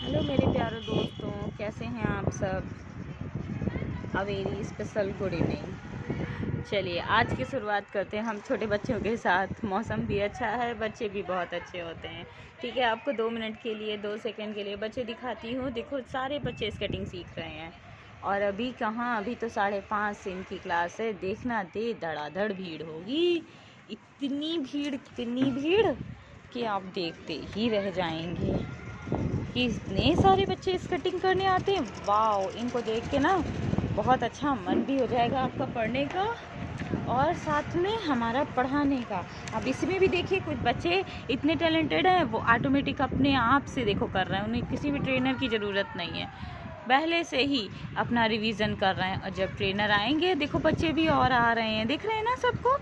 Hello मेरे प्यारे दोस्तों, कैसे हैं आप सब। A very special good evening. चलिए आज की शुरुआत करते हैं हम छोटे बच्चों के साथ। मौसम भी अच्छा है, बच्चे भी बहुत अच्छे होते हैं। ठीक है, आपको 2 मिनट के लिए 2 सेकंड के लिए बच्चे दिखाती हूँ। देखो सारे बच्चे स्केटिंग सीख रहे हैं और अभी कहाँ, अभी तो 5:30 से इनकी क्लास है। देखना दे धड़ाधड़ भीड़ होगी, इतनी भीड़ कि आप देखते ही रह जाएंगे कि इतने सारे बच्चे स्केटिंग करने आते हैं। वाओ, इनको देख के ना बहुत अच्छा मन भी हो जाएगा आपका पढ़ने का और साथ में हमारा पढ़ाने का। अब इसमें भी देखिए कुछ बच्चे इतने टैलेंटेड हैं, वो ऑटोमेटिक अपने आप से देखो कर रहे हैं, उन्हें किसी भी ट्रेनर की ज़रूरत नहीं है, पहले से ही अपना रिवीजन कर रहे हैं। और जब ट्रेनर आएंगे, देखो बच्चे भी और आ रहे हैं, दिख रहे हैं ना सबको।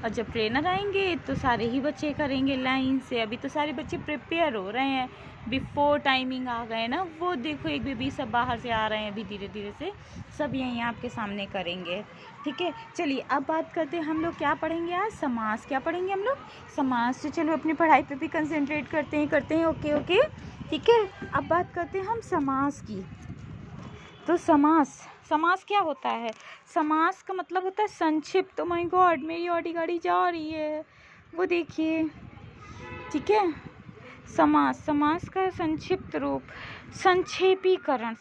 और जब ट्रेनर आएंगे तो सारे ही बच्चे करेंगे लाइन से। अभी तो सारे बच्चे प्रिपेयर हो रहे हैं, बिफोर टाइमिंग आ गए ना। वो देखो एक बेबी सब बाहर से आ रहे हैं, अभी धीरे धीरे से सब यहीं आपके सामने करेंगे। ठीक है, चलिए अब बात करते हैं हम लोग क्या पढ़ेंगे आज। समास। क्या पढ़ेंगे हम लोग? समास। से चलो अपनी पढ़ाई पे भी कंसंट्रेट करते हैं। ओके। ठीक है, अब बात करते हैं हम समास की। तो समास क्या होता है? समास का मतलब होता है संक्षिप्त। तो माय गॉड, मेरी ऑडी गाड़ी जा रही है, वो देखिए। ठीक है, समास का संक्षिप्त रूप संक्षेपीकरण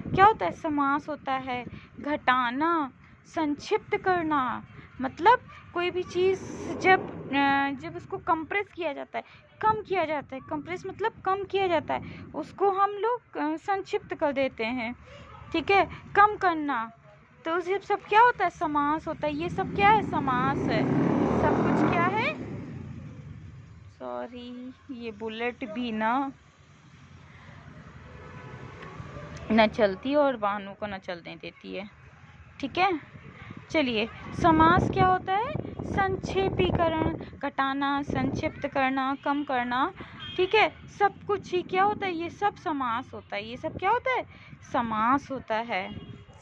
क्या होता है? समास होता है घटाना, संक्षिप्त करना। मतलब कोई भी चीज़ जब उसको कंप्रेस किया जाता है, कम किया जाता है। कंप्रेस मतलब कम किया जाता है, उसको हम लोग संक्षिप्त कर देते हैं। ठीक है, कम करना। तो ये सब क्या होता है? समास होता है। ये सब क्या है? समास है। सब कुछ क्या है? सॉरी, ये बुलेट भी न चलती और वाहनों को न चलने देती है। ठीक है, चलिए समास क्या होता है? संक्षेपीकरण, घटाना, संक्षिप्त करना, कम करना। ठीक है, सब कुछ ही क्या होता है? ये सब समास होता है। ये सब क्या होता है? समास होता है।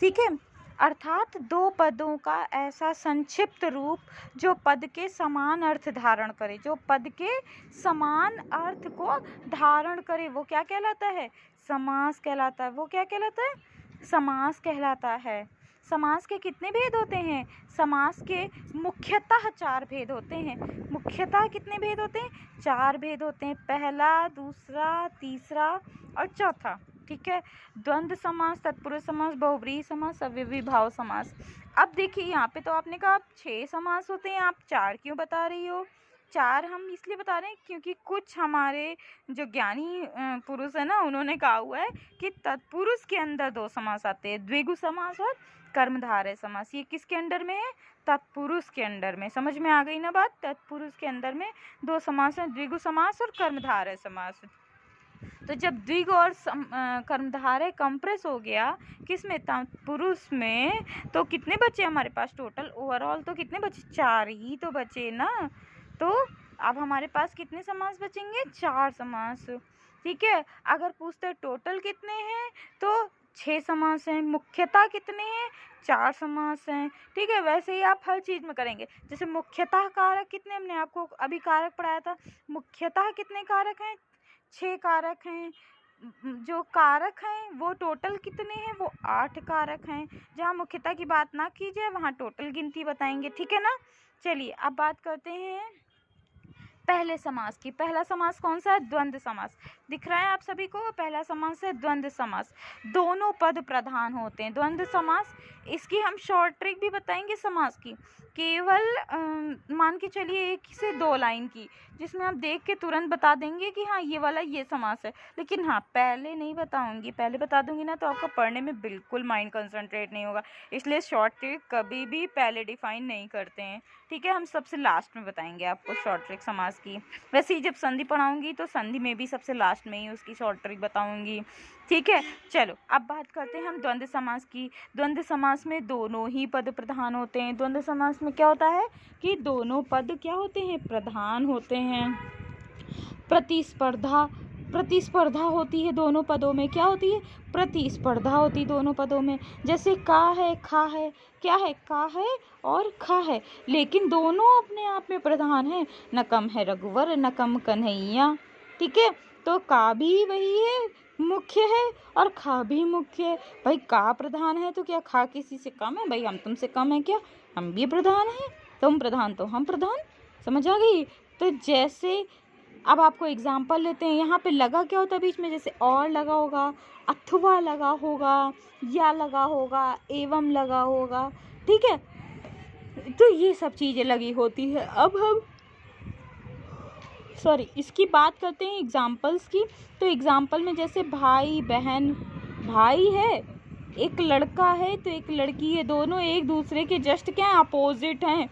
ठीक है, अर्थात दो पदों का ऐसा संक्षिप्त रूप जो पद के समान अर्थ धारण करे। जो पद के समान अर्थ को धारण करे वो क्या कहलाता है? समास कहलाता है। वो क्या कहलाता है? समास कहलाता है। समास के कितने भेद होते हैं? समास के मुख्यतः 4 भेद होते हैं। मुख्यतः कितने भेद होते हैं? 4 भेद होते हैं। पहला, दूसरा, तीसरा और चौथा। ठीक है, द्वंद्व समास, तत्पुरुष समास, बहुव्रीहि समास, अव्ययीभाव समास। अब देखिए यहाँ पे तो आपने कहा 6 समास होते हैं, आप 4 क्यों बता रही हो? 4 हम इसलिए बता रहे हैं क्योंकि कुछ हमारे जो ज्ञानी पुरुष है ना, उन्होंने कहा हुआ है कि तत्पुरुष के अंदर 2 समास आते हैं, द्विगु समास और कर्मधारय समास। ये किसके अंडर में है? तत्पुरुष के अंडर में। समझ में आ गई ना बात? तत्पुरुष के अंदर में 2 समास हैं, द्विगु समास और कर्मधारय समास। तो जब द्विगु और कर्मधारय कंप्रेस हो गया किस में? तत्पुरुष में, तो कितने बचे हमारे पास टोटल? ओवरऑल तो कितने बचे? 4 ही तो बचे ना। तो अब हमारे पास कितने समास बचेंगे? 4 समास। ठीक है, अगर पूछते टोटल कितने हैं तो 6 समास हैं। मुख्यतः कितने हैं? 4 समास हैं। ठीक है, वैसे ही आप हर चीज़ में करेंगे। जैसे मुख्यतः कारक कितने, हमने आपको अभी कारक पढ़ाया था। मुख्यतः कितने कारक हैं? 6 कारक हैं। जो कारक हैं वो टोटल कितने हैं? वो 8 कारक हैं। जहाँ मुख्यतः की बात ना की जाए वहाँ टोटल गिनती बताएंगे। ठीक है ना। चलिए अब बात करते हैं पहले समास की। पहला समास कौन सा है? द्वंद्व समास। दिख रहा है आप सभी को? पहला समास है द्वंद्व समास। दोनों पद प्रधान होते हैं। द्वंद्व समास, इसकी हम शॉर्ट ट्रिक भी बताएंगे समास की। केवल मान के चलिए 1 से 2 लाइन की, जिसमें आप देख के तुरंत बता देंगे कि हाँ ये वाला ये समास है। लेकिन हाँ, पहले नहीं बताऊंगी। पहले बता दूंगी ना तो आपका पढ़ने में बिल्कुल माइंड कंसंट्रेट नहीं होगा। इसलिए शॉर्ट ट्रिक कभी भी पहले डिफाइन नहीं करते हैं। ठीक है, हम सबसे लास्ट में बताएंगे आपको शॉर्ट ट्रिक समास की। वैसे ही जब संधि पढ़ाऊंगी तो संधि में भी सबसे लास्ट में ही उसकी शॉर्ट ट्रिक बताऊंगी। ठीक है, चलो अब बात करते हैं हम द्वंद्व समास की। द्वंद्व समास में दोनों ही पद प्रधान होते हैं। द्वंद्व समास में क्या होता है कि दोनों पद क्या होते हैं? प्रधान होते हैं। प्रतिस्पर्धा होती है दोनों पदों में। क्या होती है? प्रतिस्पर्धा होती है दोनों पदों में। जैसे का है, खा है। क्या है? का है और खा है, लेकिन दोनों अपने आप में प्रधान है। न कम है रघुवर, न कम कन्हैया। ठीक है, तो का भी वही है, मुख्य है, और खा भी मुख्य है। भाई का प्रधान है तो क्या खा किसी से कम है? भाई हम तुमसे कम है क्या? हम भी प्रधान हैं, तुम प्रधान तो हम प्रधान। समझ आ गई? तो जैसे अब आपको एग्जाम्पल लेते हैं, यहाँ पे लगा क्या होता है बीच में, जैसे और लगा होगा, अथवा लगा होगा, या लगा होगा, एवं लगा होगा, ठीक है। तो ये सब चीज़ें लगी होती है। अब हम इसकी बात करते हैं एग्जाम्पल्स की। तो एग्जाम्पल में जैसे भाई बहन, भाई है, एक लड़का है तो एक लड़की है, दोनों एक दूसरे के जस्ट क्या है, अपोजिट हैं,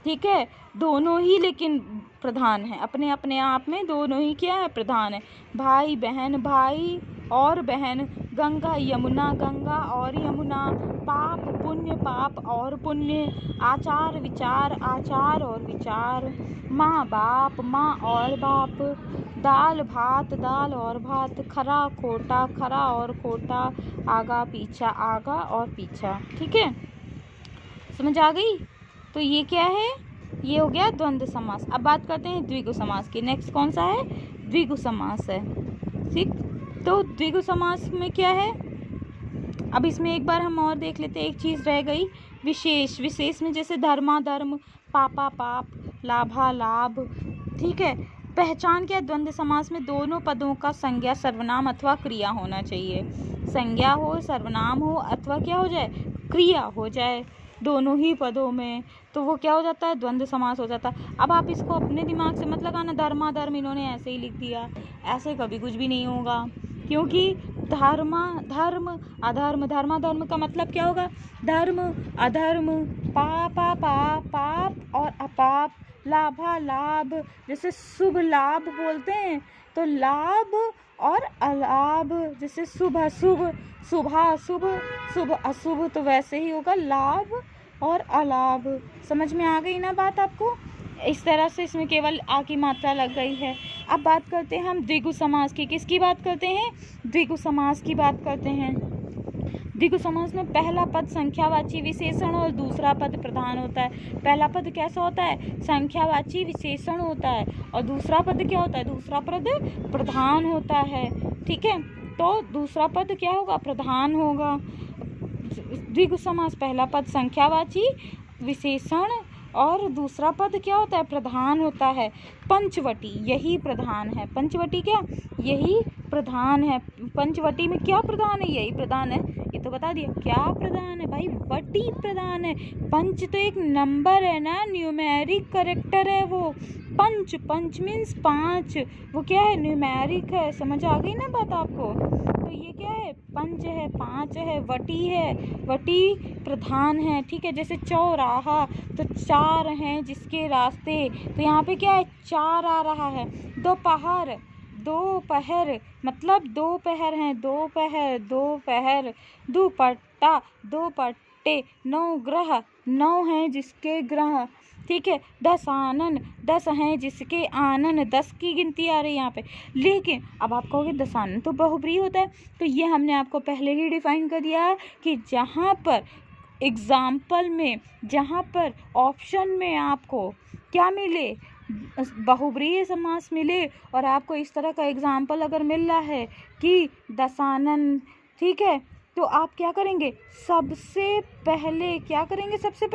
ठीक है। दोनों ही लेकिन प्रधान है, अपने अपने आप में दोनों ही क्या है, प्रधान है। भाई बहन, भाई और बहन, गंगा यमुना, गंगा और यमुना, पाप पुण्य, पाप और पुण्य, आचार विचार, आचार और विचार, माँ बाप, माँ और बाप, दाल भात, दाल और भात, खरा खोटा, खरा और खोटा, आगा पीछा, आगा और पीछा, ठीक है। समझ आ गई? तो ये क्या है, ये हो गया द्वंद्व समास। अब बात करते हैं द्विगु समास की। नेक्स्ट कौन सा है? द्विगु समास है, ठीक। तो द्विगु समास में क्या है, अब इसमें एक बार हम और देख लेते हैं। एक चीज़ रह गई, विशेष। विशेष में जैसे धर्मा धर्म, पापा पाप, लाभा लाभ, ठीक है। पहचान क्या, द्वंद्व समास में दोनों पदों का संज्ञा सर्वनाम अथवा क्रिया होना चाहिए। संज्ञा हो, सर्वनाम हो, अथवा क्या हो जाए, क्रिया हो जाए, दोनों ही पदों में, तो वो क्या हो जाता है, द्वंद्व समास हो जाता है। अब आप इसको अपने दिमाग से मत लगाना, धर्मा धर्म इन्होंने ऐसे ही लिख दिया, ऐसे कभी कुछ भी नहीं होगा, क्योंकि धर्मा धर्म, अधर्म, धर्मा धर्म का मतलब क्या होगा, धर्म अधर्म, पापा पाप, पाप और अपाप, लाभा लाभ, जैसे शुभ लाभ बोलते हैं तो लाभ और अलाभ, जैसे शुभ अशुभ, शुभा अशुभ, शुभ अशुभ, तो वैसे ही होगा लाभ और अलाभ। समझ में आ गई ना बात आपको? इस तरह से इसमें केवल आ की मात्रा लग गई है। अब बात करते हैं हम द्विगु समास की। किसकी बात करते हैं? द्विगु समास की बात करते हैं। द्विगु समास में पहला पद संख्यावाची विशेषण और दूसरा पद प्रधान होता है। पहला पद कैसा होता है? संख्यावाची विशेषण होता है, और दूसरा पद क्या होता है? दूसरा पद प्रधान होता है, ठीक है। तो दूसरा पद क्या होगा? प्रधान होगा। द्विगु समास पहला पद संख्यावाची विशेषण और दूसरा पद क्या होता है? प्रधान होता है। पंचवटी यही प्रधान है। पंचवटी क्या? यही प्रधान है। पंचवटी में क्या प्रधान है? यही प्रधान है। ये तो बता दिया। क्या प्रधान है भाई? वटी प्रधान है। पंच तो एक नंबर है ना, न्यूमेरिक कैरेक्टर है वो। पंच, पंच मीन्स 5, वो क्या है? न्यूमेरिक है। समझ आ गई ना बात आपको? तो ये क्या है? पंच है, 5 है, वटी है, वटी प्रधान है, ठीक है। जैसे चौराहा, तो 4 हैं जिसके रास्ते, तो यहाँ पे क्या है? 4 आ रहा है। दोपहर, दोपहर मतलब 2 पहर हैं, दोपहर, दोपहर। दुपट्टा, दोपट्टे। 9 ग्रह, 9 हैं जिसके ग्रह, ठीक है। 10 आनन, 10 हैं जिसके आनन, 10 की गिनती आ रही है यहाँ पे। लेकिन अब आप कहोगे दशानन तो बहुब्रीहि होता है, तो ये हमने आपको पहले ही डिफाइन कर दिया है कि जहाँ पर एग्जाम्पल में, जहाँ पर ऑप्शन में आपको क्या मिले? बहुब्रीहि समास मिले, और आपको इस तरह का एग्जाम्पल अगर मिल रहा है कि दशानन, ठीक है, तो आप क्या करेंगे? सबसे पहले क्या करेंगे? सबसे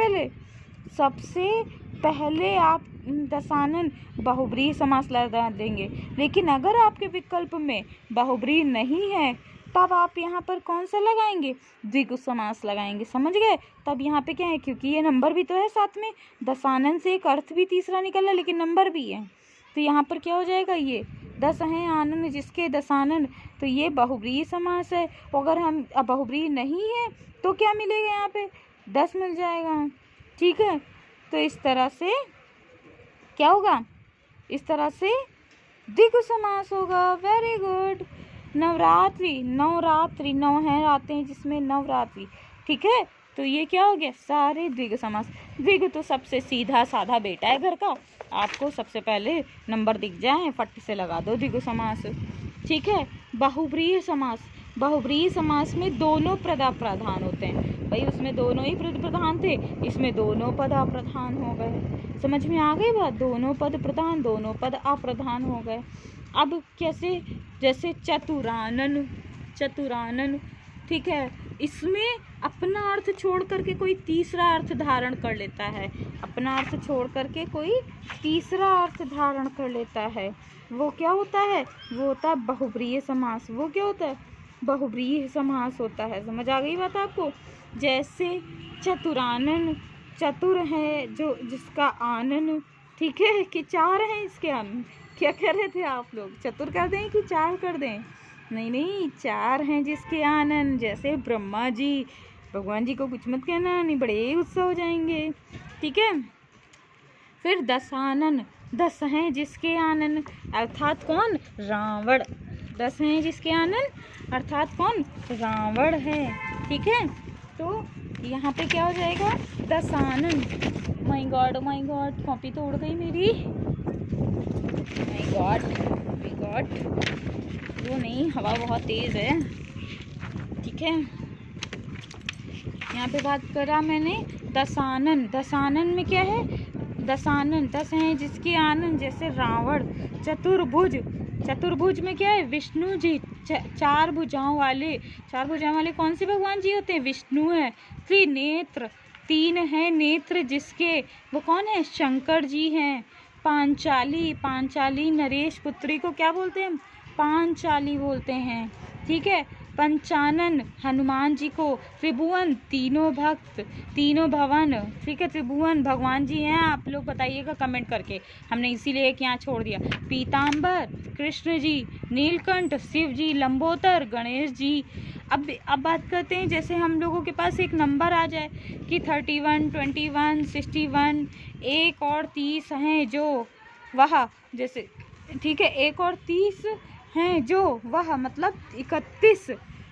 पहले आप दशानन बहुब्रीहि समास लगा देंगे। लेकिन अगर आपके विकल्प में बहुब्रीहि नहीं है, तब आप यहाँ पर कौन सा लगाएंगे? द्विगु समास लगाएंगे। समझ गए? तब यहाँ पे क्या है, क्योंकि ये नंबर भी तो है साथ में, दशानन से एक अर्थ भी तीसरा निकल रहा है, लेकिन नंबर भी है, तो यहाँ पर क्या हो जाएगा? ये 10 हैं आनन जिसके दशानन, तो ये बहुब्रीहि समास है। अगर हम बहुब्रीहि नहीं है तो क्या मिलेगा? यहाँ पे 10 मिल जाएगा, ठीक है। तो इस तरह से क्या होगा? इस तरह से द्विगु समास होगा। Very good. नवरात्रि, नवरात्रि, 9 हैं रातें जिसमें नवरात्रि, ठीक है। तो ये क्या हो गया? सारे द्विगु समास। द्विगु तो सबसे सीधा साधा बेटा है घर का, आपको सबसे पहले नंबर दिख जाए फट से लगा दो द्विगु समास, ठीक है। बहुब्रीहि समास, बहुब्रीहि समास में दोनों पद अप्रधान होते हैं। भाई उसमें दोनों ही पद प्रधान थे, इसमें दोनों पद अप्रधान हो गए। समझ में आ गई बात? दोनों पद प्रधान, दोनों पद अप्रधान हो गए। अब कैसे जैसे चतुरानन, चतुरानन, ठीक है। इसमें अपना अर्थ छोड़ करके कोई तीसरा अर्थ धारण कर लेता है, अपना अर्थ छोड़ करके कोई तीसरा अर्थ धारण कर लेता है, वो क्या होता है? वो होता है बहुब्रीहि समास। वो क्या होता है? बहुब्रीहि समास होता है। समझ आ गई बात आपको? जैसे चतुरानन, चतुर है जो जिसका आनन, ठीक है, कि चार हैं इसके आनन। क्या कह रहे थे आप लोग? चतुर कर दें कि चार कर दें? नहीं नहीं, चार हैं जिसके आनन। जैसे ब्रह्मा जी, भगवान जी को कुछ मत कहना, नहीं बड़े गुस्सा हो जाएंगे, ठीक है। फिर दशानन, 10 हैं जिसके आनन, अर्थात कौन? रावण। 10 हैं जिसके आनन अर्थात कौन? रावण है, ठीक है। तो यहाँ पे क्या हो जाएगा? Dashanan. My God, my God, copy तो उड़ गई मेरी। माय गॉड, माय गॉड, वो नहीं, हवा बहुत तेज़ है, ठीक है। यहाँ पे बात करा मैंने दशानन। दशानन में क्या है? दशानन, 10 हैं जिसके आनन, जैसे रावण। चतुर्भुज, चतुर्भुज में क्या है? विष्णु जी, चार भुजाओं वाले। चार भुजाओं वाले कौन से भगवान जी होते हैं? विष्णु है। त्रिनेत्र, 3 हैं नेत्र जिसके, वो कौन है? शंकर जी हैं। पांचाली, पांचाली नरेश पुत्री को क्या बोलते हैं? पांचाली बोलते हैं, ठीक है। पंचानन, हनुमान जी को। त्रिभुवन, तीनों भक्त, तीनों भवन, ठीक है। त्रिभुवन भगवान जी हैं, आप लोग बताइएगा कमेंट करके, हमने इसीलिए एक यहाँ छोड़ दिया। पीताम्बर, कृष्ण जी। नीलकंठ, शिव जी। लंबोदर, गणेश जी। अब बात करते हैं, जैसे हम लोगों के पास एक नंबर आ जाए कि 31, 21, 61, 1 और 30 हैं जो वह, जैसे, ठीक है, 1 और 30 हैं जो वह, मतलब 31,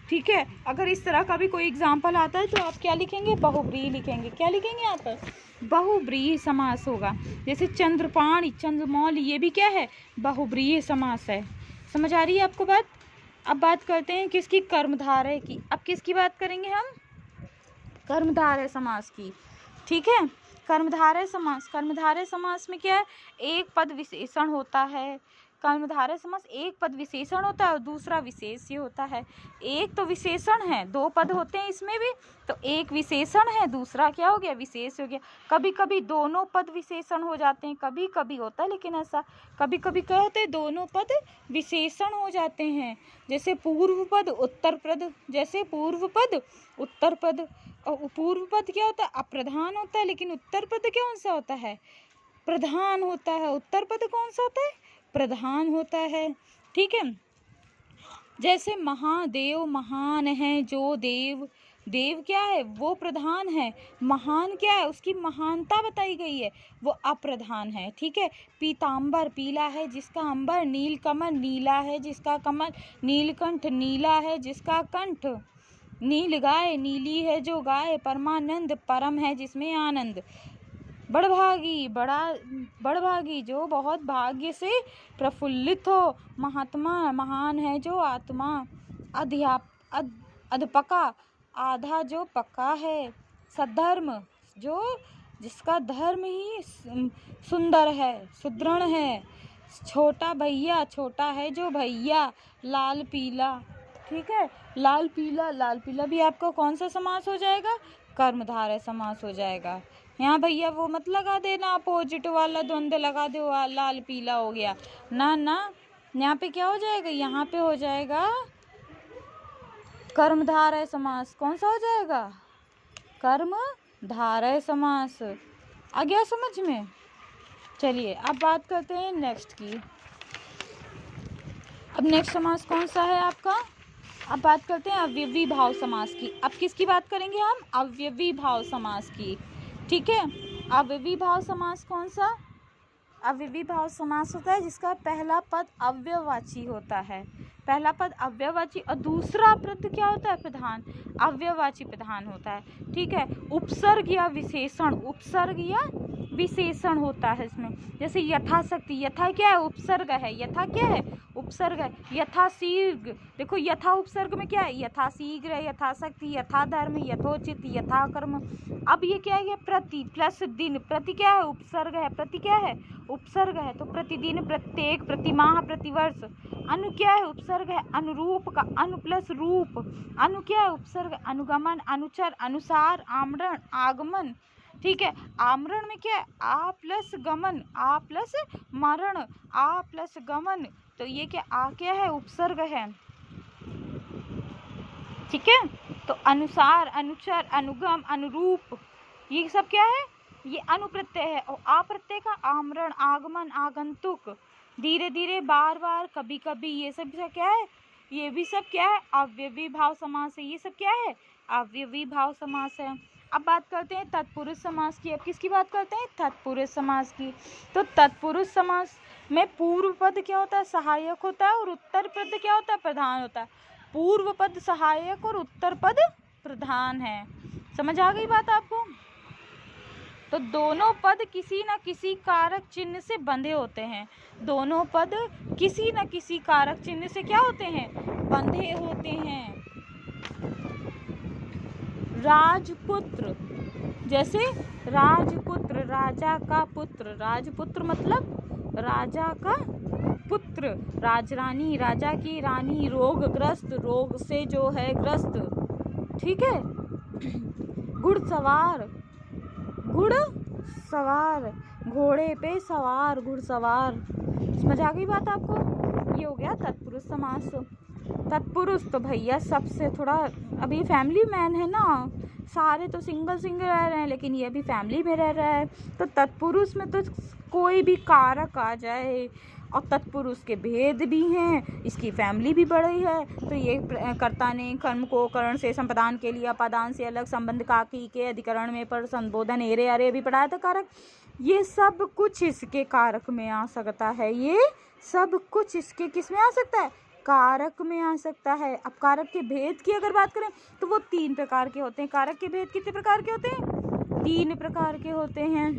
ठीक है। अगर इस तरह का भी कोई एग्जाम्पल आता है तो आप क्या लिखेंगे? बहुब्रीहि लिखेंगे। क्या लिखेंगे यहाँ पर? बहुब्रीहि समास होगा। जैसे चंद्रपाणि, चंद्रमौली, ये भी क्या है? बहुब्रीहि समास है। समझ आ रही है आपको बात? अब बात करते हैं किसकी? कर्मधारय की। अब किसकी बात करेंगे हम? कर्मधारय समास की, ठीक है। कर्मधारय समास, कर्मधारय समास में क्या है? एक पद विशेषण होता है। कर्मधारय समास एक पद विशेषण होता है और दूसरा विशेष्य होता है। एक तो विशेषण है, 2 पद होते हैं इसमें भी, तो एक विशेषण है, दूसरा क्या हो गया? विशेष हो गया। कभी कभी दोनों पद विशेषण हो जाते हैं, कभी कभी होता है, लेकिन ऐसा कभी कभी क्या होते हैं? दोनों पद विशेषण हो जाते हैं। जैसे पूर्व पद, उत्तर पद। जैसे पूर्व पद, उत्तर पद। और पूर्व पद क्या होता है? अप्रधान होता है, लेकिन उत्तर पद कौन सा होता है? प्रधान होता है। उत्तर पद कौन सा होता है? प्रधान होता है, ठीक है। जैसे महादेव, महान है जो देव। देव क्या है? वो प्रधान है। महान क्या है? उसकी महानता बताई गई है, वो अप्रधान है, ठीक है। पीताम्बर, पीला है जिसका अंबर। नीलकमल, नीला है जिसका कमल। नीलकंठ, नीला है जिसका कंठ। नील गाय, नीली है जो गाय। परमानंद, परम है जिसमें आनंद। बड़भागी, बड़भागी जो बहुत भाग्य से प्रफुल्लित हो। महात्मा, महान है जो आत्मा। अध्यापका, आधा जो पक्का है। सद्धर्म, जो जिसका धर्म ही सुंदर है, सुदृढ़ है। छोटा भैया, छोटा है जो भैया। लाल पीला, ठीक है। लाल पीला, लाल पीला भी आपका कौन सा समास हो जाएगा? कर्मधारय समास हो जाएगा। यहाँ भैया वो मत लगा देना, अपोजिट वाला द्वंद्व लगा दो, लाल पीला हो गया ना ना। यहाँ पे क्या हो जाएगा? यहाँ पे हो जाएगा कर्मधारय समास। कौन सा हो जाएगा? कर्मधारय समास। आ गया समझ में? चलिए अब बात करते हैं नेक्स्ट की। अब नेक्स्ट समास कौन सा है आपका? अब बात करते हैं अव्ययी भाव समास की। अब किसकी बात करेंगे हम? अव्ययी भाव समास की, ठीक है। अव्ययी भाव समास कौन सा? अव्ययी भाव समास होता है जिसका पहला पद अव्ययवाची होता है। पहला पद अव्ययवाची और दूसरा पद क्या होता है? प्रधान। अव्ययवाची प्रधान होता है, ठीक है। उपसर्ग या विशेषण, उपसर्ग या विशेषण होता है इसमें। जैसे यथाशक्ति, यथा क्या है? उपसर्ग है। यथा क्या है? उपसर्ग है। यथाशीघ्र, देखो यथा उपसर्ग में क्या है? यथाशीघ्र, यथाशक्ति, यथा धर्म, यथोचित, यथा कर्म। अब ये क्या है? प्रति प्लस दिन। प्रति क्या है? उपसर्ग है। प्रति क्या है? उपसर्ग है। तो प्रतिदिन, प्रत्येक, प्रतिमाह, प्रतिवर्ष, अनु क्या है? उपसर्ग है। अनुरूप का अनु प्लस रूप। अनु क्या है? उपसर्ग। अनुगमन, अनुचर, अनुसार, आमरण, आगमन। ठीक है, आमरण में क्या है? आ प्लस गमन, आ प्लस मरण, आ प्लस गमन। तो ये क्या आ क्या है? उपसर्ग है। ठीक है, तो अनुसार, अनुचर, अनुगम, अनुरूप, ये सब क्या है? ये अनुप्रत्यय है। और अप्रत्यय का आमरण, आगमन, आगंतुक, धीरे धीरे, बार बार, कभी कभी, ये सब क्या है? ये भी सब क्या है? अव्ययी भाव समास है। ये सब क्या है? अव्ययी भाव समास है। अब बात करते हैं तत्पुरुष समास की। अब किसकी बात करते हैं? तत्पुरुष समास की। तो तत्पुरुष समास में पूर्व पद क्या होता है? सहायक होता है। और उत्तर पद क्या होता है? प्रधान होता है। पूर्व पद सहायक और उत्तर पद प्रधान है। समझ आ गई बात आपको? तो दोनों पद किसी न किसी कारक चिन्ह से बंधे होते हैं। दोनों पद किसी न किसी कारक चिन्ह से क्या होते हैं? बंधे होते हैं। राजपुत्र, जैसे राजपुत्र, राजा का पुत्र। राजपुत्र मतलब राजा का पुत्र। राजरानी, राजा की रानी। रोगग्रस्त, रोग से जो है ग्रस्त। ठीक है, घुड़सवार, घुड़सवार, घोड़े पे सवार, घुड़सवार। समझ आ गई बात आपको? ये हो गया तत्पुरुष समास। तत्पुरुष तो भैया सबसे थोड़ा, अभी फैमिली मैन है ना, सारे तो सिंगल रह रहे हैं, लेकिन ये अभी फैमिली में रह रहा है। तो तत्पुरुष में तो कोई भी कारक आ जाए, और तत्पुरुष के भेद भी हैं, इसकी फैमिली भी बड़ी है। तो ये कर्ता ने कर्म को करण से संपादन के लिए अपादान से अलग संबंध काकी के अधिकरण में पर संबोधन एरे अरे भी पढ़ाया था कारक। ये सब कुछ इसके कारक में आ सकता है। ये सब कुछ इसके किस में आ सकता है? कारक में आ सकता है। अब कारक के भेद की अगर बात करें तो वो 3 प्रकार के होते हैं। कारक के भेद कितने प्रकार के होते हैं? 3 प्रकार के होते हैं।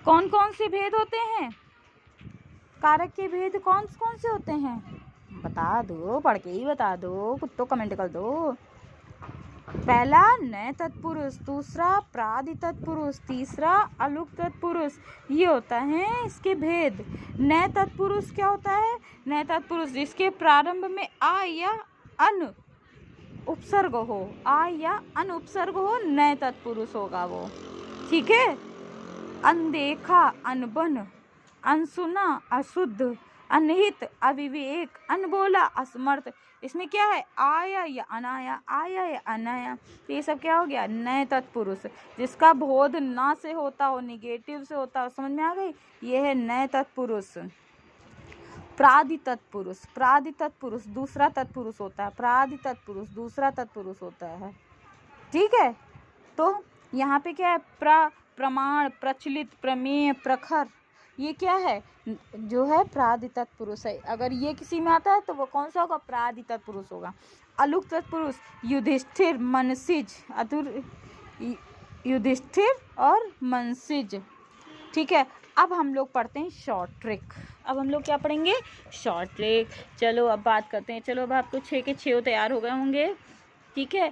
कौन कौन से भेद होते हैं? कारक के भेद कौन कौन से होते हैं? बता दो, पढ़ के ही बता दो, कुछ तो कमेंट कर दो। पहला नए तत्पुरुष, दूसरा प्रादि तत्पुरुष, तीसरा अलुक तत्पुरुष। ये होता है इसके भेद। नए तत्पुरुष क्या होता है? नए तत्पुरुष जिसके प्रारंभ में आ या अन उपसर्ग हो, आ या अन उपसर्ग हो, नए तत्पुरुष होगा वो। ठीक है, अनदेखा, अनबन, अनसुना, अशुद्ध, अनहित, अविवेक, अनबोला, असमर्थ। इसमें क्या है? आया या अनाया, आया या अनाया। तो ये सब क्या हो गया? नए तत्पुरुष जिसका बोध ना से होता हो, निगेटिव से होता हो। समझ में आ गई? ये है नए तत्पुरुष। प्रादि तत्पुरुष, प्रादि तत्पुरुष दूसरा तत्पुरुष होता है। प्रादि तत्पुरुष दूसरा तत्पुरुष होता है। ठीक है, तो यहाँ पे क्या है? प्रमाण, प्रचलित, प्रमेय, प्रखर, ये क्या है? जो है प्रादि तत्पुरुष है। अगर ये किसी में आता है तो वो कौन सा होगा? प्रादि तत्पुरुष होगा। अलुक तत्पुरुष युधिष्ठिर, मनसिज, युधिष्ठिर और मनसिज। ठीक है, अब हम लोग पढ़ते हैं शॉर्ट ट्रिक। अब हम लोग क्या पढ़ेंगे? Short trick. चलो अब बात करते हैं। चलो अब आपको 6 के 6 तैयार हो गए होंगे। ठीक है,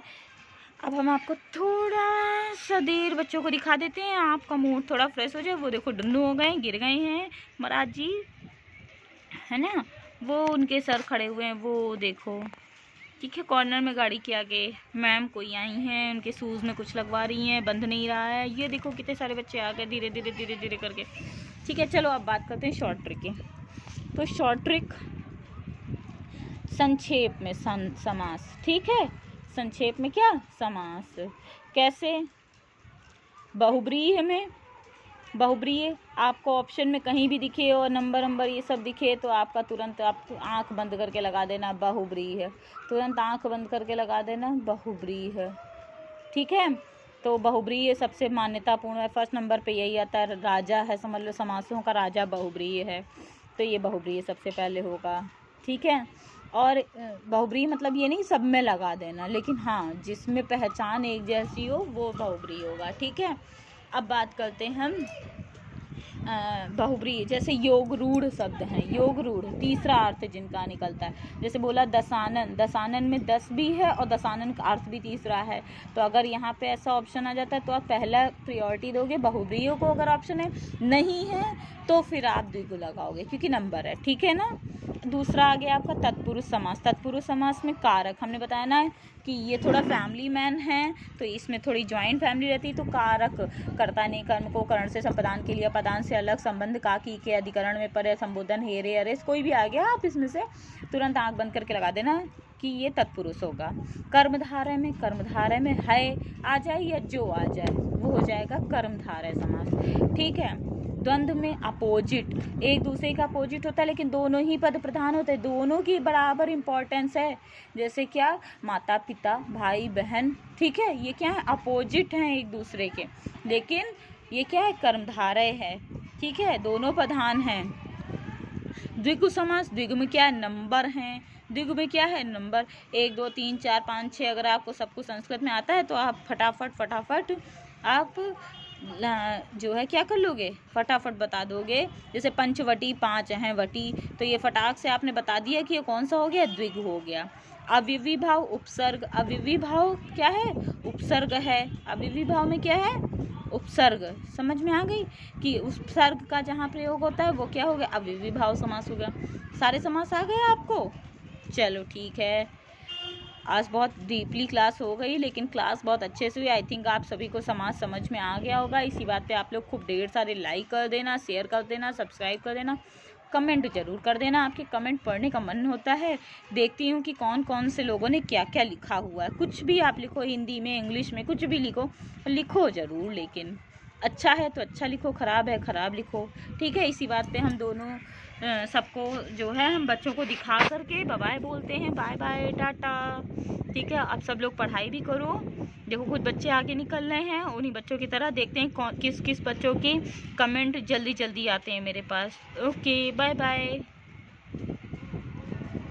अब हम आपको थोड़ा सा देर बच्चों को दिखा देते हैं, आपका मूड थोड़ा फ्रेश हो जाए। वो देखो डुन्नू हो गए, गिर गए हैं महाराज जी, है ना, वो उनके सर खड़े हुए हैं, वो देखो। ठीक है, कॉर्नर में गाड़ी के आगे मैम कोई आई हैं, उनके शूज़ में कुछ लगवा रही हैं, बंद नहीं रहा है। ये देखो कितने सारे बच्चे आ गए धीरे धीरे धीरे धीरे करके। ठीक है, चलो अब बात करते हैं शॉर्ट ट्रिक की। तो शॉर्ट ट्रिक संक्षेप में समास। ठीक है, संक्षेप में क्या? समास। कैसे? बहुब्रीहि में, बहुब्रीहि आपको ऑप्शन में कहीं भी दिखे और नंबर ये सब दिखे तो आपका तुरंत आप आंख बंद करके लगा देना बहुब्रीहि। तुरंत आंख बंद करके लगा देना बहुब्रीहि। ठीक है, तो बहुब्रीहि सबसे मान्यतापूर्ण है। फर्स्ट नंबर पे यही आता है, राजा है, समझ लो समासों का राजा बहुब्रीहि है, तो ये बहुब्रीहि सबसे पहले होगा। ठीक है, और बहुब्रीहि मतलब ये नहीं सब में लगा देना, लेकिन हाँ जिसमें पहचान एक जैसी हो वो बहुब्रीहि होगा। ठीक है, अब बात करते हैं हम बहुब्रीहि। जैसे योग रूढ़ शब्द हैं, योग रूढ़ तीसरा अर्थ जिनका निकलता है। जैसे बोला दशानन, दशानन में 10 भी है और दशानन का अर्थ भी तीसरा है। तो अगर यहाँ पे ऐसा ऑप्शन आ जाता है तो आप पहला प्रायोरिटी दोगे बहुब्रीहियों को। अगर ऑप्शन है नहीं है तो फिर आप द्विगु लगाओगे क्योंकि नंबर है। ठीक है ना, दूसरा आ गया आपका तत्पुरुष समास। तत्पुरुष समास में कारक हमने बताया ना कि ये थोड़ा फैमिली मैन है, तो इसमें थोड़ी जॉइंट फैमिली रहती है, तो कारक कर्ता ने कर्म को कर्ण से संपदान के लिए, पदान से अलग संबंध का की के अधिकरण में पर संबोधन हेरे अरे कोई भी आ गया, आप इसमें से तुरंत आंख बंद करके लगा देना कि ये तत्पुरुष होगा। कर्मधारय में है आ जाए या जो आ जाए वो हो जाएगा कर्मधारय समास। ठीक है। द्वंद्व में अपोजिट, एक दूसरे का अपोजिट होता है लेकिन दोनों ही पद प्रधान होते हैं, दोनों की बराबर इंपॉर्टेंस है। जैसे क्या, माता पिता भाई बहन, ठीक है, ये क्या है, अपोजिट हैं एक दूसरे के, लेकिन ये क्या है, कर्मधारय है। ठीक है, दोनों प्रधान हैं। द्विगु समास, द्विगु में क्या है, नंबर हैं। द्विगु में क्या है, नंबर 1 2 3 4 5 6। अगर आपको सब कुछ संस्कृत में आता है तो आप फटाफट आप जो है क्या कर लोगे, फटाफट बता दोगे। जैसे पंचवटी 5 हैं वटी, तो ये फटाक से आपने बता दिया कि ये कौन सा हो गया, द्विगु हो गया। अव्ययीभाव उपसर्ग, अव्ययीभाव क्या है, उपसर्ग है। अव्ययीभाव में क्या है, उपसर्ग। समझ में आ गई कि उपसर्ग का जहाँ प्रयोग होता है वो क्या हो गया, अव्ययीभाव समास हो गया। सारे समास आ गए आपको। चलो ठीक है, आज बहुत डीपली क्लास हो गई लेकिन क्लास बहुत अच्छे से हुई। आई थिंक आप सभी को समाज समझ में आ गया होगा। इसी बात पे आप लोग खूब ढेर सारे लाइक कर देना, शेयर कर देना, सब्सक्राइब कर देना, कमेंट जरूर कर देना। आपके कमेंट पढ़ने का मन होता है। देखती हूँ कि कौन कौन से लोगों ने क्या क्या लिखा हुआ है। कुछ भी आप लिखो, हिंदी में इंग्लिश में कुछ भी लिखो ज़रूर, लेकिन अच्छा है तो अच्छा लिखो, ख़राब है ख़राब लिखो। ठीक है, इसी बात पे हम दोनों सबको जो है हम बच्चों को दिखा करके बाय बाय बोलते हैं, बाय बाय टाटा। ठीक है, अब सब लोग पढ़ाई भी करो। देखो कुछ बच्चे आगे निकल रहे हैं, उन्हीं बच्चों की तरह देखते हैं किस किस बच्चों के कमेंट जल्दी जल्दी आते हैं मेरे पास। Okay, bye bye.